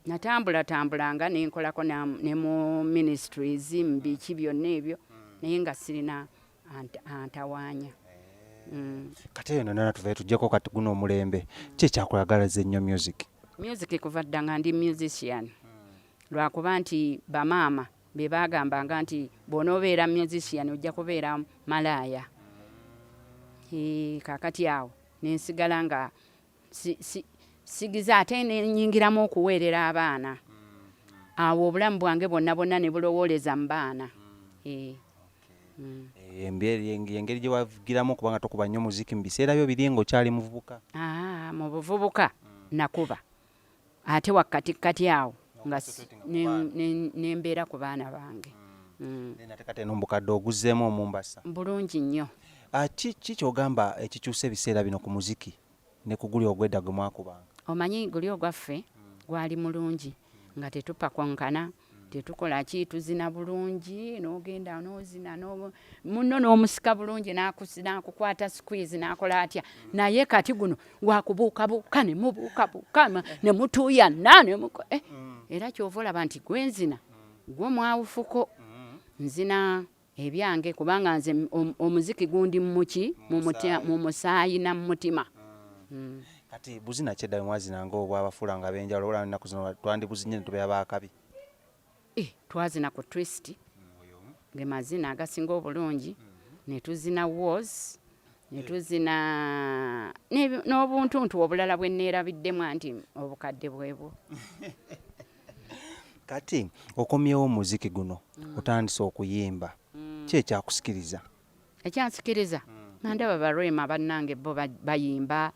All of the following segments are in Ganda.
natambulanga nenkolako ne mu ministries mbiki byonna ebyo naye nga sirina antawaanya. Kati eyo nonna tuvayo tujjeko kati guno omulembe ki ekyakulagalaza ennyo music kuva dda nga ndi musician lwakuba nti bamaama be bagambanga nti bw'onoobeera musician ojja kubeera malaaya. Kakati awo nensigala nga sigiza ate nenyingiramu okuweerera abaana awo obulamu bwange bwonna ne bulowooleza mu baana. Engeri gye wavugiramu okuba nga tokuba nnyo muziki mu biseera byo biri ng'okyali muvubuka? Mu buvubuka nakuba ate wakati awo nga nembeera ku baana bange. Ate kati eno mbukadde oguzzeemu omumbasa bulungi nnyo. Ki kyogamba ekikyusa ebiseera bino ku muziki ne ku guli ogwedda gwe mwakubanga? Omanyi guli ogwaffe gwali mulungi nga tetupakonkana tetukola ki tuzina bulungi n'ogenda n'ozina munno n'omusika bulungi n'akukwata squeeze n'akola atya naye kati guno wakubuukabuuka ne mubuukabuuka ne mutuuyanna era kyova olaba nti gwenzina gwo mwawufuko nzina ebyange kubanga nze omuziki gundi muki mu musaayi na mu mutima. Kati buzina kyedda mwazinanga obwabafuulanga ab'enjawulo olaba ennaku zino twandibuzinye ne tubeera baakabi? Twazina ku twist ge mazina agasinga obulungi ne tuzina wars ne tuzina n'obuntuntu obulala bwe neerabiddemu anti obukadde bwebwo. Kati okomyewo omuziki guno otandise okuyimba ki ekyakusikiriza? Ekyansikiriza nandaba ba Rema bannange bo bayimba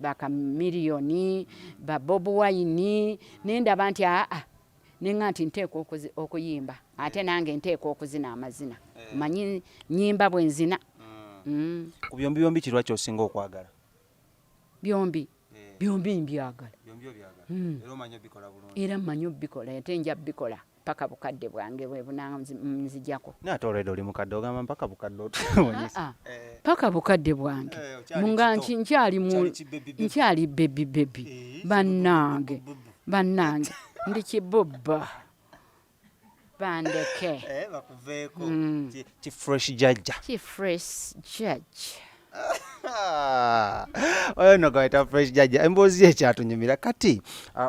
bakamiliyoni ba Bobi Wine nendaba nti nenga nti nteeka okuyimba ate nange nteeka okuzina amazina manyi nyimba bwenzina. Ku byombi kirwa kyosinga okwagala? Byombi mbyagala era mmanyi obikola ate nja bikola paka bukadde bwange bwe bunanzijjako. Naate olwedde oli mukadde ogamba mpaka bukadde paka bukadde bwange nga nkyali bebi bannange ndi kibubba bandeke bakuveeko kifresh jajja oyo no gayita fresh jajja emboozi ekyatunyumira. Kati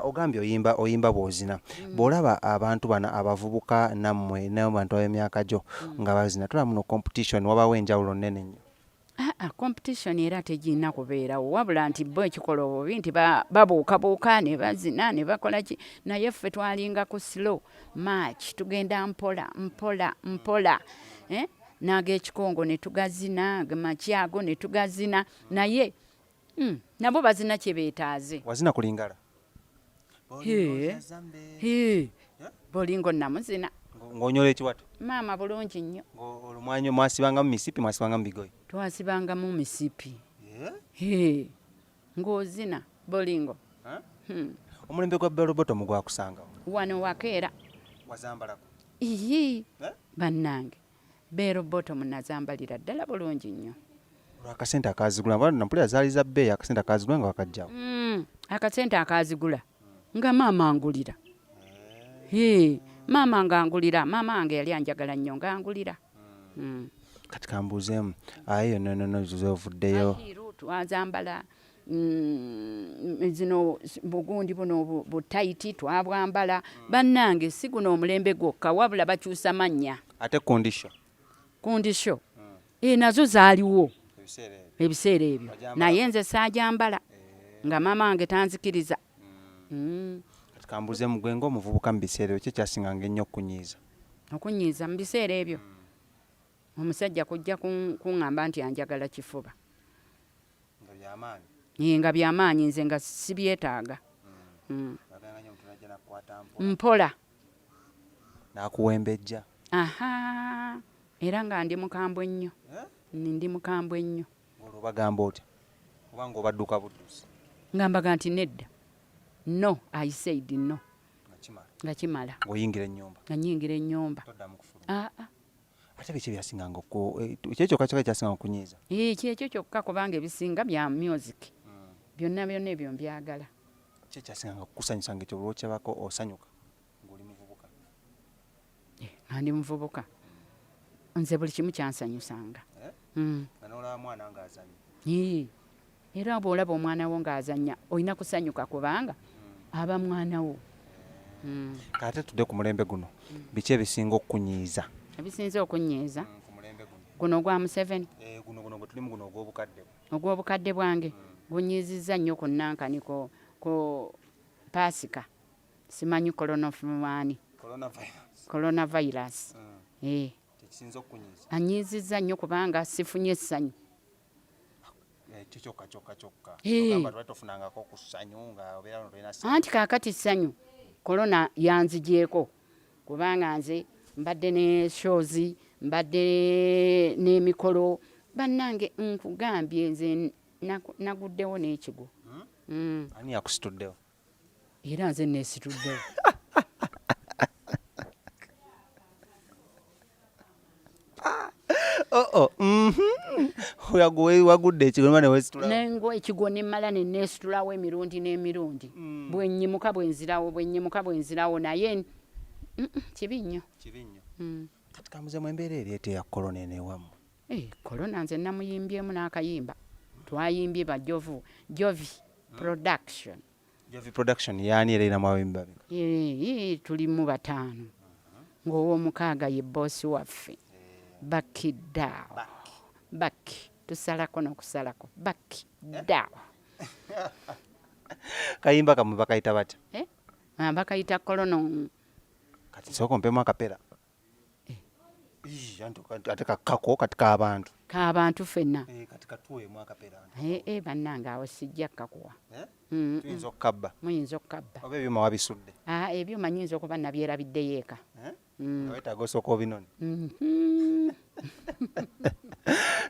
ogambye oyimba bw'ozina bw'olaba abantu bana abavubuka nammwe n'abantu ab'emyaka gyo nga bazina tulaba muno competition wabawo enjawulo nnene nnyo? Competition era tegirina kubeerawo wabula nti bo ekikola obubi nti babuukabuuka ne bazina ne bakola ki naye ffe twalinga ku slow march tugenda mpola n'ag'ekikongo ne tugazina makyago ne tugazina naye nabo bazina kye beetaaze. Wazina ku Lingala? Bolingo namuzina ng'onyola ekiwato? Maama bulungi nnyo. Olumwanyo mwasibangamu misipi mwasibangamu bigoyi? Twasibangamu misipi ng'ozina bolingo. Omulembe gwa Berobotomu gwakusangawo? Wano wakeera. Wazambalako? Bannange Berobotomu nazambalira ddala bulungi nnyo. Akasente akazigula nampulira zaali za bbeeyi akasente akazigula nga wakajjawo? Akasente akazigula nga maama angulira. Maama ngangulira maama wange yali anjagala nnyo ngangulira. Kati kambuuzeemu eyo nono zovuddeyo twazambala zino bugundi buno butayiti twabwambala bannange si guno omulembe gwokka wabula bakyusa mannya. Ate kundisho nazo zaaliwo ebiseera ebyo naye nze saajambala nga maama wange tanzikiriza. Kati kambuuzeemu gwe ng'omuvubuka mu biseera ebyo ki ekyasinganga ennyo okunyiiza mu biseera ebyo? Omusajja kujja kuŋŋamba nti anjagala kifuba nga byamaanyi nze nga sibyetaaga. Mpola n'akuwembejja? Era nga ndi mukambwe nnyo. Ndi mukambwe nnyo. Olwo bagamba otya obanga obadduka buddusi? Ngambaga nti nedda. No, I said no. Nga kimala. Ng'oyingira ennyumba? Nga nyingira ennyumba. Toddamu kufuluma? Ate biki byasinganga kyekyo kyokka kyasinganga okunyiiza? Kyekyo kyokka kubanga ebisinga bya music. Byonna ebyo mbyagala. Kyekyasinga kukusanyusa ng'ekyo lwokyabako osanyuka ng'oli muvubuka? Ndi muvubuka nze buli kimu kyansanyusanga. Nga n'olaba mwana ng'azannya? Era bw'olaba omwana wo ng'azannya olina kusanyuka kubanga aba mwana wo. Kate tudde ku mulembe guno, biki ebisinga okukunyiiza? Ebisinza okunyiiza Ku mulembe guno? guno ogwa Museveni. Guno bwe tulimu guno ogw'obukadde. Ogw'obukadde bwange gunyiizizza nnyo ku Nankani ku Pasika. Simanyi coronavirus. Tekisinza okukunyiiza? Anyiizizza nnyo kubanga sifunye essanyu. Kyokka. Ogamba lwaki tofunangako ku ssanyu nga obeera no tolina ssanyu? Anti kaakati essanyu korona yanzigyeko kubanga nze mbadde ne shows, mbadde n'emikolo. Bannange nkugambye nze naguddewo n'ekigo. Ani yakusituddewo? Era nze neesituddewo. Wagudde ekigo ne weesitulawo? Nengo ekigo ne mmala ne neesitulawo emirundi n'emirundi. Bwenyimuka bwenzirawo naye kibi nnyo. Kati kamuzemu embeera eri ete ya korona eno ewammwe? Korona nze namuyimbyemu n'akayimba. Twayimbye ba Jovi Production. Jovi Production yaani era ina mawimba bino? Tulimu 5. Ng'ow'omukaaga ye boosi waffe. Bakidaawo. Baki tusalako n'okusalako. Bakidaawo. Kayimba kamwe bakayita batya? Bakayita kolono. Kati sooka mpemu akapera. Ate kakako kati k'abantu. K'abantu ffenna. Kati katuweemu akapera. Bannange awo sijja kkakuwa. Tuyinza okukabba? Muyinza okukabba. Oba ebyuma wabisudde? Ebyuma nyinza okuba nabyerabiddeyo eka. Weetaaga osooka obinone?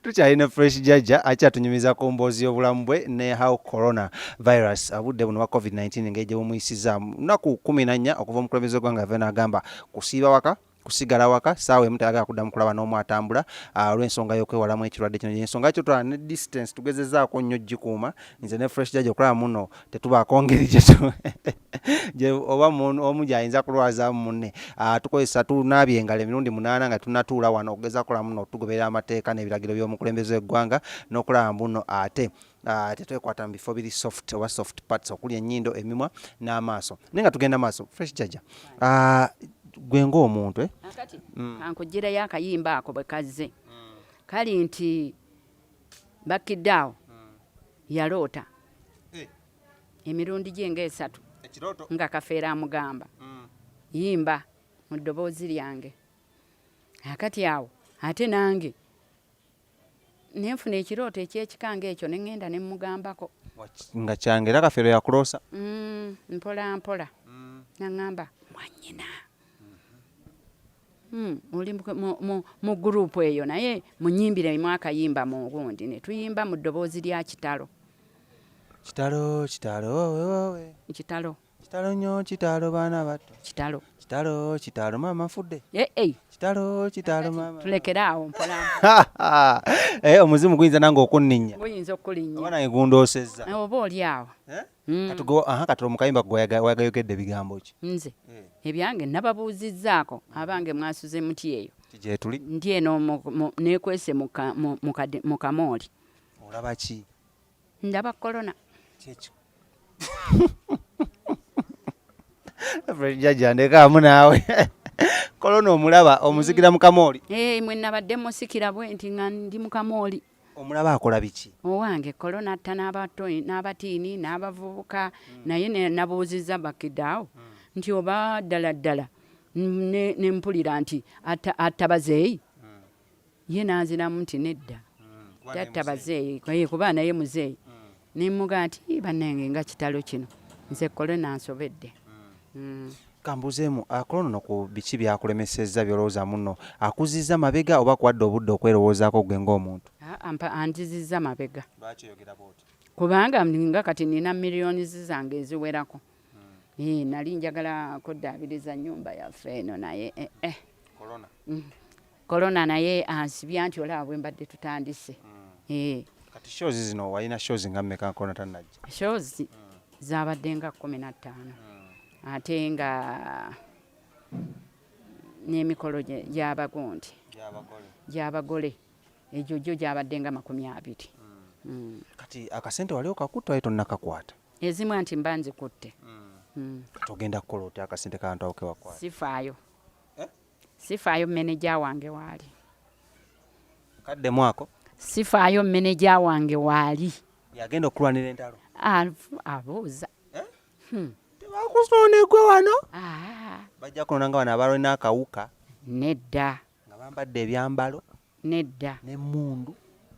Tukyalina fresh Jajja akyatunyumiza ku mboozi y'obulamu bwe ne how corona virus obudde buno bwa COVID-19 ng'ejje bumuyisizaamu. Nnaku 14 okuva omukulembeze gw'eggwanga ave n'agamba kusiiba waka, kusigala waka, saawa emu tayagala kuddamu kulaba n'omu atambula olw'ensonga y'okwewalamu ekirwadde kino. Ensonga kyotwala ne distance tugezezzaako nnyo gikuuma. Nze ne fresh Jajja okulaba muno tetubaako ngeri oba omu gy'ayinza kulwazaamu munne. Tukozesa tunaabye engalo emirundi 8 nga tunatuula wano okugeza kola muno tugoberera amateeka n'ebiragiro by'omukulembeze w'eggwanga n'okulaba muno ate tetwekwata mu bifo biri soft oba soft parts okuli ennyindo, emimwa n'amaaso. Naye nga tugenda maaso, fresh Jajja, gwe ng'omuntu akati kankugirayo akayimba ako bwe kazze kali nti Bakidaawo yaloota emirundi gye nga3 nga Kafeera amugamba yimba mu ddoboozi lyange. Akati awo ate nange nenfuna ekirooto ekyekikanga ekyo ne ŋŋenda ne mmugambako nga kyange era Kafeero yakuloosa? Mpola mpola naŋŋamba mwannyina oli mu gurupu eyo naye munyimbiremu akayimba mu gundi ne tuyimba mu ddoboozi lya kitalo. Kitalo wowe kitalo nnyo kitalo baana bato kitalo maama fudde kitalo maama tulekeraawo mpola omuzimu guyinza nange okunninnya guyinza okulinnya oba nange gundoosezza oba oli awo. Kati omukayimba wagayogedde bigambo ki? Nze ebyange nababuuzizzaako abange mwasuze muti eyo gye tuli ndi eno neekwese mu kamooli. Olaba ki? Ndaba korona. Kyekyo Jajja ndekaamu naawe korona omulaba omuzigira mu kamooli? Mwe nabadde musikira bwe nti nga ndi mu kamooli. Omulaba akola biki? Owange korona atta n'abatiini n'abavubuka naye nabuuzizza Bakidaawo nti oba ddala ne mpulira nti atta bazeeyi. Ye n'anziramu nti nedda tatta bazeeyi kuba naye muzeeyi. Ne mmuga nti bannange nga kitalo kino nze korona nsobedde. Kambuzeemu korona ku biki byakulemesezza byolowooza muno? Akuzizza mabega oba kuwadde obudde okwerowoozaako gwe ng'omuntu? Anzizizza mabega. Lwaki oyogera bw'oti? Kubanga nga kati nina miliyoni zange eziwerako. Nali njagala kuddaabiriza nnyumba yaffe eno naye korona naye ansibya nti olaba bwe mbadde tutandise. Kati shows zino walina shows nga mmeka korona tannajja? Shows zaabadde nga 15 ate nga n'emikolo gy'abagundi gy'abagole egyo gyo gyabadde nga 20. Kati akasente wali okakutta wayi tonnakakwata? Ezimu anti mba nzikutte. Kati ogenda kukola otya akasente kantu awo kewakwata? Sifaayo meneja wange waali. Kaddemu ako? Sifaayo meneja wange waali. Yagenda okulwanira entalo? Abuuza. Tebakusonda gwe wano? Bajja kunonanga wano abalina akawuka? Nedda. Nga bambadde ebyambalo? Nedda. N'emmundu?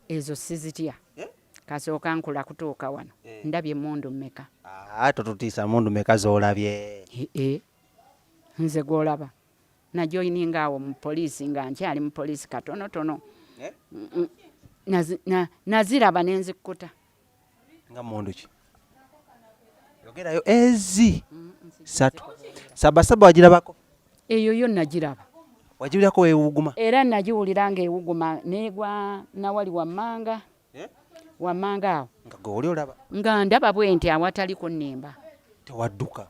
Ezo sizitya. Kasooka nkula kutuuka wano. Ndabye emmundu mmeka? Totutiisa mmundu mmeka z'olabye? Nze gw'olaba. Najoyininga awo mu poliisi nga nkyali mu poliisi katonotono. Naziraba ne nzikkuta. Nga mmundu ki? Yogerayo ezi 3. Sabasaba wagirabako? Eyo yo nagiraba. Wagiwulirako weewuguma? Era nagiwulira ng'ewuguma neegwa nawali wammanga. Wammanga awo. Nga gwe oli olaba? Nga ndaba bwe nti awatali kunnimba. Tewadduka?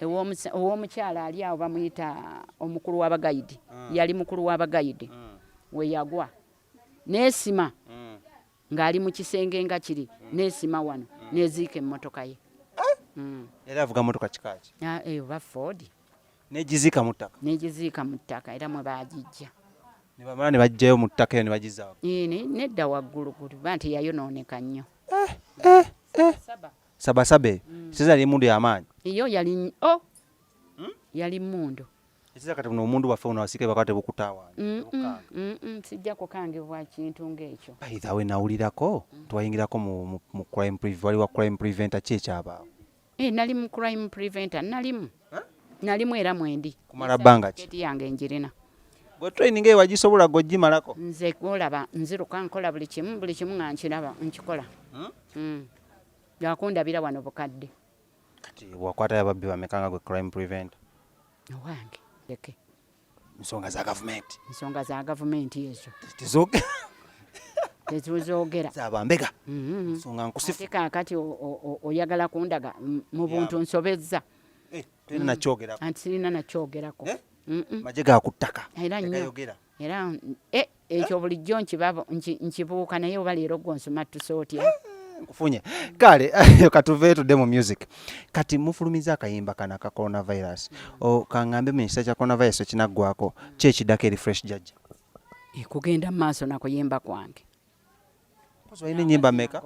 Ow'omukyala ali awo bamuyita omukulu w'abagayidi. Yali mukulu w'abagayidi. We yagwa. Neesima. Ng'ali mu kisenge nga kiri. Neesima wano. Neeziika emmotoka ye. Era avuga motoka kikaaki? Eyo ba Ford. Negiziika mu ttaka? Negiziika mu ttaka era mwe baagijja. Ne bamala ne baggyayo mu ttaka eyo ne bagizaawo? Nedda waggulugulu banti yayonooneka nnyo. Sabasaba eyo? Siza yali emmundu y'amaanyi? Iyo yali mmundu. Ekiza kati buno omundu waffe buno wasika bakaba tebukutaawaanya? Sijja kukangibwa kintu ng'ekyo. By the way nawulirako twayingirako mu crime prevent, waliwo crime preventer ki ekyabaawo? Nali mu crime preventer nalimu era mwendi. Kumala bbanga ki? Keti yange njirina. Gwe training eyo wagisobola g'ogimalako? Nze gw'olaba nziruka nkola buli kimu nga nkiraba nkikola. Yakundabira wano bukadde. Kati wakwatayo ababbi bameka nga gwe crime preventer? Owange leke. Nsonga za gavumenti? Nsonga za gavumenti ezo. Tetuzoogera. Zabambega? Nsonga nkusifu. Ate kaakati oyagala kundaga mu buntu nsobezza. Tulina nakyogerako? Anti sirina nakyogerako. Magye ga ku ttaka? Era nnyo. Era ekyo bulijjo nkibuuka naye oba leero gwonsoma tusootya. Nkufunye. Kale katuveeyo tudde mu music. Kati mufulumiza akayimba kana aka coronavirus. Kaŋŋambe mu kisa kya coronavirus ekinaggwako ki ekiddako eri fresh Jajja? Kugenda mu maaso na kuyimba kwange. Olina ennyimba mmeka?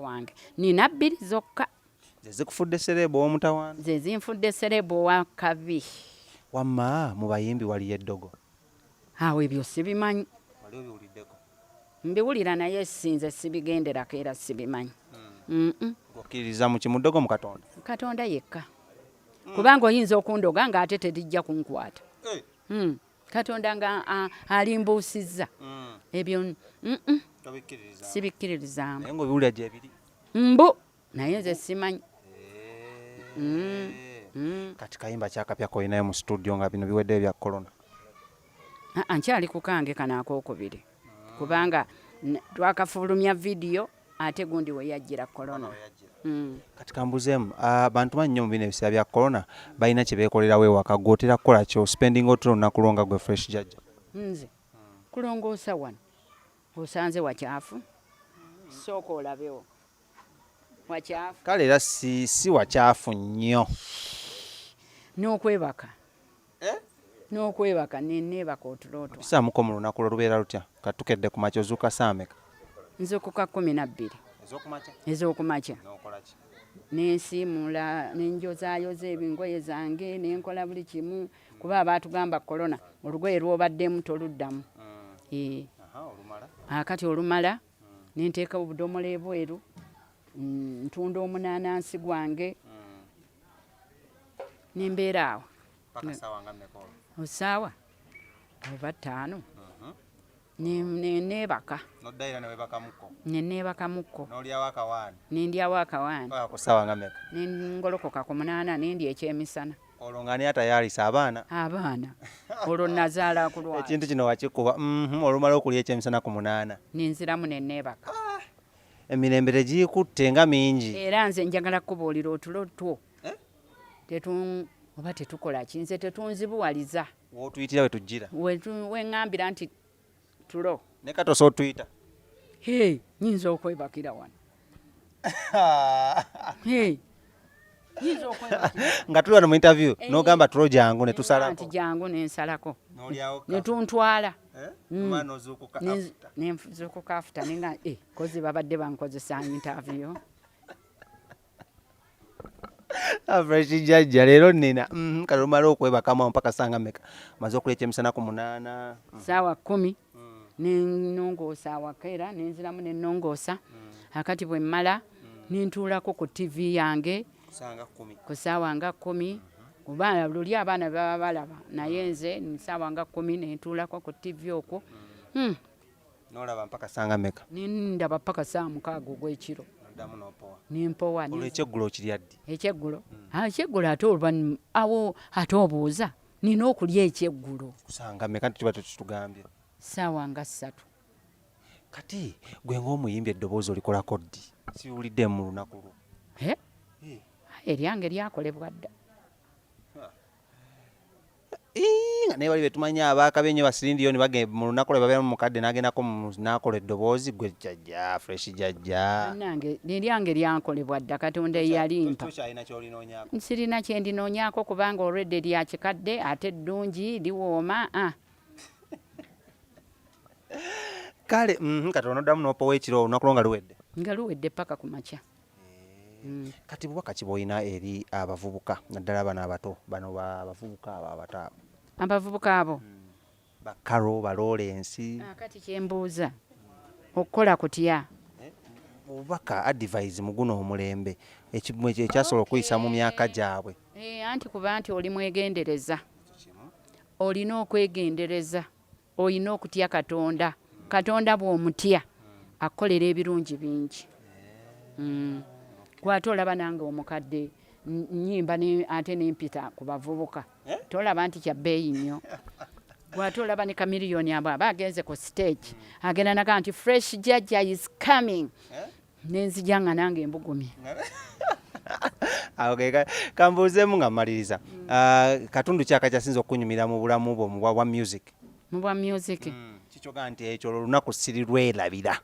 Nina 2 zokka. Ze zikufudde sereebo ow'omutawaana? Ze zinfudde sereebo owa kabi. Wamma mu bayimbi waliyo eddogo? Awo ebyo sibimanyi. Wali obiwuliddeko? Mbiwulira naye sinze sibigenderako era sibimanyi. Okkiririza mu kimuddogo mu Katonda? Katonda yekka. Kubanga oyinza okundoga ng'ate terijja kunkwata. Katonda nga alimbuusizza. Ebyo sibikkiririzaamu. Naye ng'obiwulira gye biri? Naye nze simanyi. Kati kayimba kyakapya koyinayo mu studio nga bino biweddeyo bya corona? Nkyali ku kange kano akookubiri. Kubanga twakafulumya vidiyo ate gundi we yajjira corona. Kati kambuzeemu abantu bangi nnyo mu bino ebiseera bya corona balina kye beekolerawo ewaka, gw'otera kukola kyo spending otula olunaku lwo nga gwe fresh Jajja? Nze kulongoosa wano osanze wakyafu, sooka olabewo wakyafu. Kale era si wakyafu nnyo. N'okwebaka neebaka otulooto. Kisaamuko mu lunaku lwo lubeera lutya? Katukedde ku makya ozuuka saameka? Nzukuka 12 ez'okumakya. Nensiimula nenjozaayoza ebingoye zange nenkola buli kimu kuba abaatugamba corona olugoye lw'obaddemu toluddamu. Kati olumala nenteeka obudomola ebweru, ntunda omunaanansi gwange nembeera awo osaawa oba 5 neebaka. Neneebakamuko nendyawo akawaani nengolokoka ku 8 nendya ekyemisana. Olwo nga ani atayalisa abaana? Olwo nazaala kulwala. Ekintu kino wakikuba olumala okulya ekyemisana ku 8 nenziramu neneebaka. emirembe tegikutte nga mingi. Era nze njagala kubuulira otulo two oba tetukola ki nze tetunzibuwaliza. W'otuyitira we tujjira. Weŋŋambira nti tulo. Ne katosa otuyita. Nyinza okwebakira wano. Nyinza okwebakira. Nga tuli wano mu interview n'ogamba tulo jangu ne tusalako. Nti jangu ne nsalako. N'olyawo ne tuntwala. Omwana ozuukuka afuta. Ne nzuukuka afuta nenga kozi babadde bankozesa interview. Fresh Jajja leero nina kati omala okwebakamu mpaka sanga meka maze okulya emisana ku 8 saawa 10 nenongoosa awakera nenziramu nenongoosa akati bwe mmala nintuulako ku TV yange ku saawa nga 10 kuba luli abaana baba balaba naye nze saawa nga 10 nentuulako ku TV okwo nolaba mpaka sanga meka nindaba paka saa 6 ogw'ekiro nimpowa olw'ekyeggulo okirya ddi ekyeggulo ekyeggulo ate awo ate obuuza nina okulya ekyeggulo kusanga meka tuba tetugambye saawa nga 3 kati gwe ng'omuyimbi eddoboozi olikolako ddi siwulidde mu lunaku lwo eryange lyakolebwa dda nga naye bali betumanya abaakabenye basirindiyo ne bagenda mu lunaku lwe babeera mu mukadde n'agendako n'akola eddoboozi gwe Jajja Fresh Jajja nange eryange lyankolebwa dda Katonda eyalimpa sirina kyendinoonyaako kubanga olwedde lya kikadde ate ddungi liwooma kale kati onoddamu n'opowa ekiro olunaku lwo nga luwedde nga luwedde paka ku makya kati bubaka ki bw'olina eri abavubuka naddala bano abato bano abavubuka abo abato abo abavubuka abo bakaro baloolensi kati kyembuuza okukola kutya obubaka advise mu guno omulembe ekyasobola okuyisa mu myaka gyabwe anti kuba nti oli mwegendereza olina okwegendereza olina okutya Katonda bw'omutya akolera ebirungi bingi kwate olaba nange omukadde nnyimba ate nempita ku bavubuka tolaba nti kyabbeeyi nnyo kwate olaba ne kamiliyoni abo aba agenze ku stage agenda naga nti Fresh Jajja is coming nenzija nga nange embugumye kambuuzeemu nga mmaliriza katundu kyaka kyasinza okunyumira mu bulamu bwo mu bwa music kikyoga nti ekyo olunaku sirirwerabira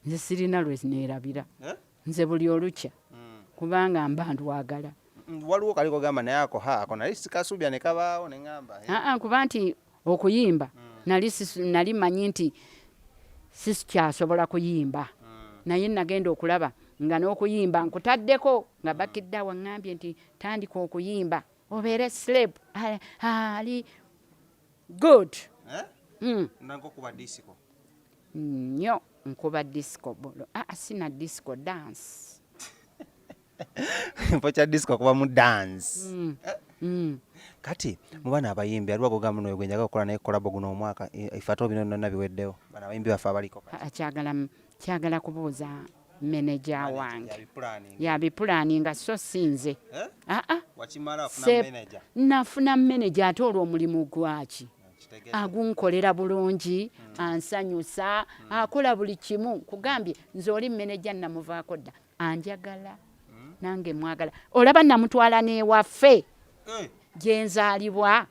nze sirina lwe neerabira nze buli olukya kubanga mba ndwagala waliwo kaliko gamba naye ako nali sikasuubya ne kabaawo ne ŋŋamba kuba nti okuyimba nali manyi nti sikyasobola kuyimba naye nagenda okulaba nga n'okuyimba nkutaddeko nga bakidde waŋŋambye nti tandika okuyimba obeere slab ali good nankokuba disco nnyo nkuba disco sina disco dance mpo kya disco kuba mu dance kati mu bana abayimbi aliwo agogamba noyo gwenjaga okukola naye kolabo guno omwaka ifato bino nonna biweddewo bana abayimbi baffe abaliko kyagala kubuuza meneja wange yabipulaninga so sinze nafuna meneja ate olwo omulimu gwaki agunkolera bulungi ansanyusa akola buli kimu kugambye nze oli meneja namuvaako dda anjagala nange mwagala olaba namutwala n'ewaffe gyenzaalibwa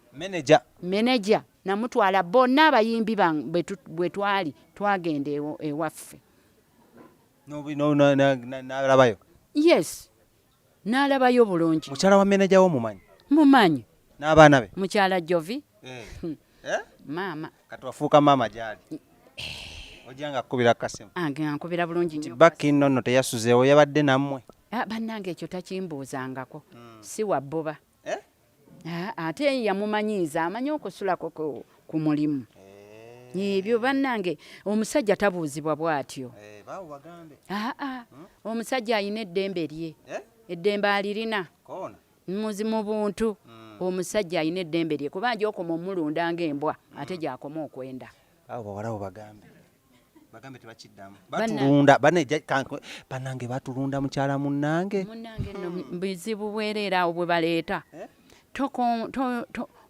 meneja namutwala bonna abayimbi bwe twali twagenda ewaffe n'alabayo yes n'alabayo bulungi mukyala wa meneja wo mumanyi n'abaana be mukyala Jovi maama kati wafuuka maama gyali ojanga akubira kasimu ankubira bulungi nnyo baki nnono teyasuzeewo yabadde nammwe bannange ekyo takimbuuzangako si wabbuba ate yamumanyiiza amanyi okusulako ku mulimu ebyo bannange omusajja tabuuzibwa bw'atyo omusajja alina eddembe lye eddembe alirina muzimu buntu omusajja alina eddembe lye kuba gy'okoma omulunda ng'embwa ate gy'akoma okwenda awo bawalawo bagambe tebakiddamu batulunda bannange batulunda mukyala munnange nno bizibu bwereera awo bwe baleeta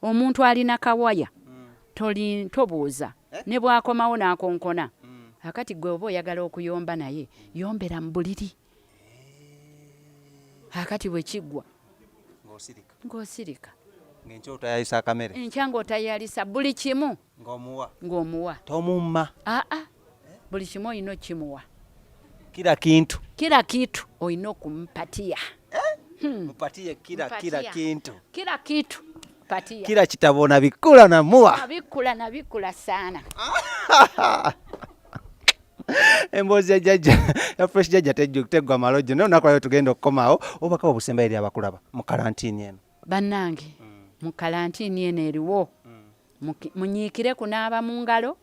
omuntu alina kawaya tobuuza ne bwakomawo n'akonkona kakati gwe oba oyagala okuyomba naye yombera mu buliri kakati bwe kiggwa ng'osirika ng'enkya otayalisa akamere enkya ng'otayalisa buli kimu ng'omuwa tomumma buli kimu olina okimuwa kila kintu olina okumupatia mupatiye kila kintu patia kila kitabo na bikula namuwa nabikula sana Embozzi ya Jajja ya fresh Jajja tegwa malojo naye nakwayo tugenda okukomawo obaka obusemba eri abakulaba mu karantini eno bannange mu karantini eno eriwo munyiikire kunaaba mu ngalo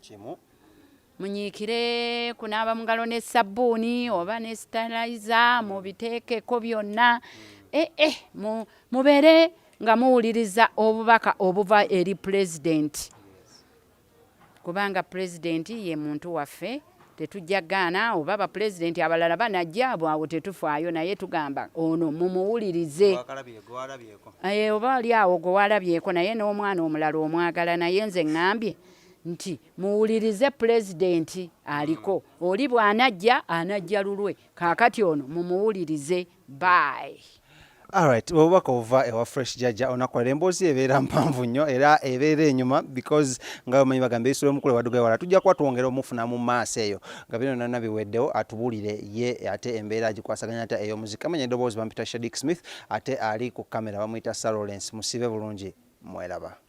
munyiikire kunaaba mu ngalo ne sabbuuni oba ne sterilizer mubiteekeko byonna mubeere nga muwuliriza obubaka obuva eri pulezidenti kubanga pulezidenti ye muntu waffe tetujja gaana oba bapulezidenti abalala banajja awo tetufaayo naye tugamba ono mumuwulirize oba ali awo gwe walabyeko naye n'omwana omulala omwagala naye nze ŋŋambye nti muwulirize pulezidenti aliko oli bw'anajja lulwe kaakati ono mumuwulirize bye. Alright, obubaka obuva ewa fresh Jajja onakolera emboozi ebeera mpanvu nnyo era ebeera enyuma because nga bamanyi bagamba esula omukulu waddugayo wala tujja kuba twongera omufuna mu maaso eyo nga bino nonna biweddewo atubulire ye ate embeera agikwasaganya ate ey'omuzika amanya eddoboozi bampita Shadik Smith ate ali ku kamera bamuyita Sir Lawrence musibe bulungi mweraba.